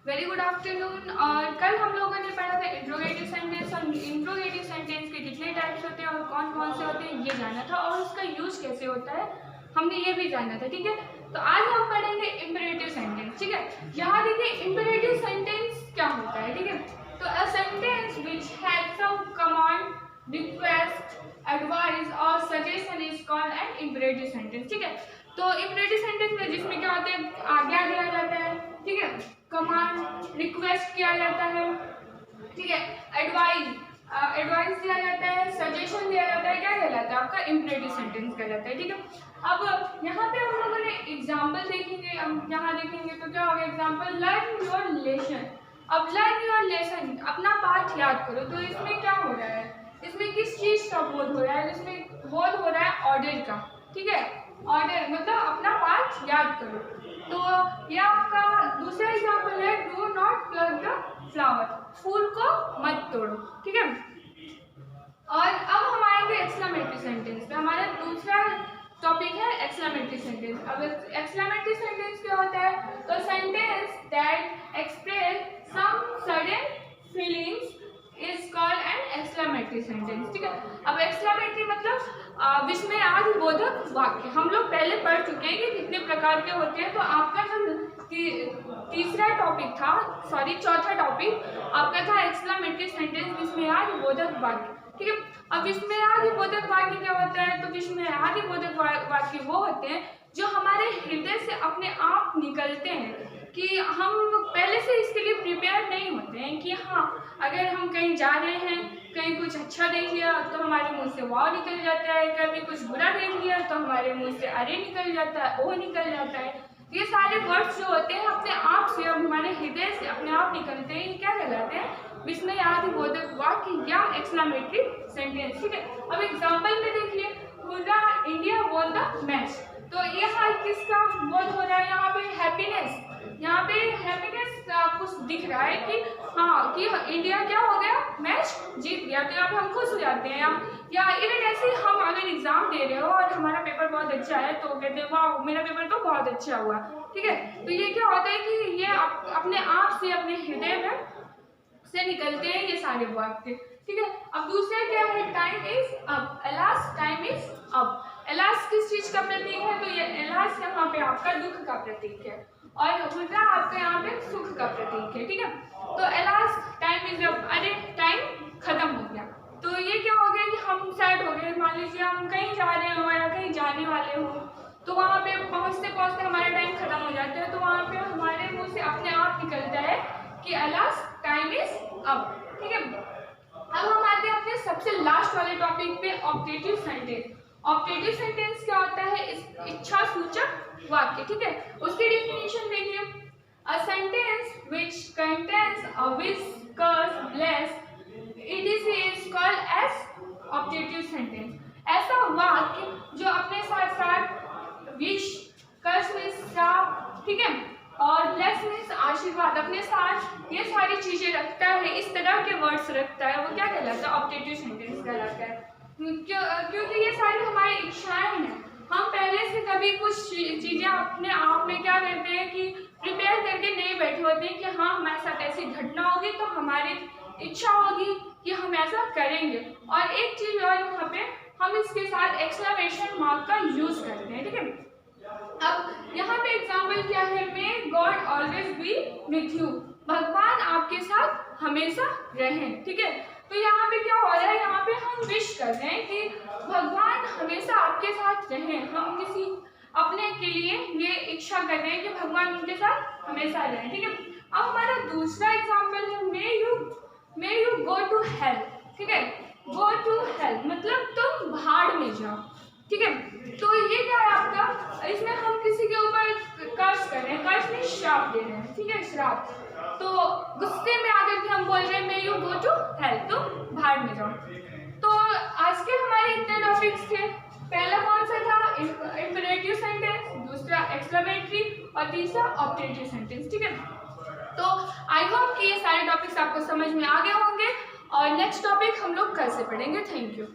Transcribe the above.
Very good afternoon. और कल हम लोगों ने पढ़ा था इंट्रोगेटिव सेंटेंस, और इंट्रोगेटिव सेंटेंस के कितने टाइप्स होते हैं और कौन कौन से होते हैं ये जाना था, और उसका यूज कैसे होता है हमने ये भी जाना था। ठीक है, तो आज हम पढ़ेंगे इंपेरेटिव सेंटेंस। ठीक है, यहाँ देखिए इंपेरेटिव सेंटेंस क्या होता है। ठीक है, तो a sentence which has some command, request, advice और suggestion is called an imperative sentence. ठीक है, तो इंपेरेटिव सेंटेंस में जिसमें क्या होता है, आज्ञा दिया जाता है, ठीक है, कमांड, रिक्वेस्ट किया जाता है, ठीक है, एडवाइस दिया जाता है, सजेशन दिया जाता है, क्या कहलाता है आपका इंपेरेटिव सेंटेंस कहलाता है। ठीक है, अब यहाँ पे हम लोगों ने एग्जाम्पल देखेंगे, हम यहाँ देखेंगे तो क्या होगा एग्जाम्पल, लर्न योर लेसन। अब लर्न योर लेसन, अपना पाठ याद करो, तो इसमें क्या हो रहा है, इसमें किस चीज का बोध हो रहा है, इसमें बोध हो रहा है ऑर्डर का। ठीक है, ऑर्डर मतलब अपना पाठ याद करो। तो ये आपका दूसरा एग्जाम्पल है, do not plug the flower, फूल को मत तोड़ो। ठीक है, और अब हम आएंगे एक्सक्लेमेटरी सेंटेंस पे। हमारा दूसरा टॉपिक है एक्सक्लेमेटरी सेंटेंस। अब एक्सक्लेमेटरी सेंटेंस क्या होता है, तो sentence that express some sudden feelings is called an exclamatory sentence. ठीक है, अब एक्सक्लेमेटरी मतलब विस्मयादिबोधक वाक्य। हम लोग पहले पढ़ चुके हैं कि कितने प्रकार के होते हैं, तो आपका जो तीसरा टॉपिक था, सॉरी चौथा टॉपिक आपका था एक्सक्लेमेटरी सेंटेंस, विस्मयादिबोधक वाक्य। ठीक है, अब विस्मयादिबोधक वाक्य क्या होता है, तो विस्मयादिबोधक वाक्य वो होते हैं जो हमारे हृदय से अपने आप निकलते हैं, कि हम पहले से इसके लिए प्रिपेयर नहीं होते हैं कि हाँ अगर हम कहीं जा रहे हैं, कहीं कुछ अच्छा देख लिया तो हमारे मुंह से वाह निकल जाता है, कभी कुछ बुरा देख लिया तो हमारे मुंह से अरे निकल जाता है, ओ निकल जाता है। ये सारे वर्ड्स जो होते हैं अपने आप से, अब हमारे हृदय से अपने आप निकलते हैं, ये क्या कहलाते हैं, विस्मयादिबोधक वाक्य या एक्सक्लेमेटरी सेंटेंस। ठीक है, अब एग्जाम्पल में देखिए, इंडिया वॉन द मैच, तो ये किसका बोध हो रहा है, यहाँ पे हैप्पीनेस, यहाँ पे हैप्पीनेस कुछ दिख रहा है कि हाँ कि इंडिया क्या हो गया, मैच जीत गया, तो यहाँ पे हम खुश हो जाते हैं। या इवन ऐसे हम अगर एग्जाम दे रहे हो और हमारा पेपर बहुत अच्छा है तो कहते हैं वाह मेरा पेपर तो बहुत अच्छा हुआ। ठीक है, तो ये क्या होता है कि ये अपने आप से अपने हृदय में से निकलते हैं ये सारे वाक्य। ठीक है, अब दूसरा क्या है, टाइम इज अब, एलास टाइम इज अब। एलास किस चीज का प्रतीक है, तो ये एलास यहाँ पे आपका दुख का प्रतीक है, और उल्टा आपका यहाँ पे सुख का प्रतीक है। ठीक है, तो एलास टाइम इज अब, अरे टाइम खत्म हो गया, तो ये क्या हो गया कि हम सैड हो गए। मान लीजिए हम कहीं जा रहे हो या कहीं जाने वाले हो, तो वहाँ पे पहुँचते पहुँचते हमारा टाइम खत्म हो जाता है, तो वहाँ पे हमारे मुँह से अपने आप निकलता है कि एलास टाइम इज अब। ठीक है, अब हम आते हैं अपने सबसे लास्ट वाले टॉपिक पे, ऑब्जेक्टिव सेंटेंस। ऑब्जेक्टिव सेंटेंस क्या होता है, इच्छा सूचक वाक्य। ठीक है, उसकी डेफिनेशन देखिए, a sentence which contains a wish, curse, bless, is called as objective sentence. ऐसा वाक्य जो अपने साथ साथ विश, कर्स मीन्स श्राप, ठीक है, और ब्लेस मीन्स आशीर्वाद, अपने साथ ये सारी चीजें रखता है, इस तरह के वर्ड्स रखता है, वो क्या कहलाता है, ऑब्जेक्टिव सेंटेंस कहलाता है। क्योंकि ये सारी हमारी इच्छाएं हैं, हम पहले से कभी कुछ चीजें अपने आप में क्या करते हैं कि प्रिपेयर करके नहीं बैठे होते हैं कि हाँ हमारे साथ ऐसी घटना होगी तो हमारी इच्छा होगी कि हम ऐसा करेंगे। और एक चीज और यहाँ पे हम इसके साथ एक्सक्लेमेशन मार्क का यूज करते हैं। ठीक है, अब यहाँ पे एग्जाम्पल क्या है, may God always be with you, भगवान आपके साथ हमेशा रहें। ठीक है, तो यहाँ पे क्या हो रहा है, यहाँ पे हम विश कर रहे हैं कि भगवान हमेशा आपके साथ रहें, हम किसी अपने के लिए ये इच्छा कर रहे हैं कि भगवान उनके साथ हमेशा रहें। ठीक है, अब हमारा दूसरा एग्जाम्पल है, may you go to hell. ठीक है, गो टू हेल मतलब तुम भाड़ में जाओ। ठीक है, तो ये क्या है आपका, इसमें हम किसी के ऊपर कर्ज कर रहे हैं, कर्ज में श्राप दे रहे हैं। ठीक है, श्राप, तो गुस्से में आकर के हम बोल रहे हैं may you go to hell, तुम भाड़ में जाओ। तो आज के हमारे इतने टॉपिक्स थे, पहला कौन सा था, इंपेरेटिव सेंटेंस, दूसरा एक्सक्लेमेटरी और तीसरा ऑब्जेक्टिव सेंटेंस। ठीक है, तो आई होप कि ये सारे टॉपिक्स आपको समझ में आ गए होंगे, और नेक्स्ट टॉपिक हम लोग कल से पढ़ेंगे। Thank you.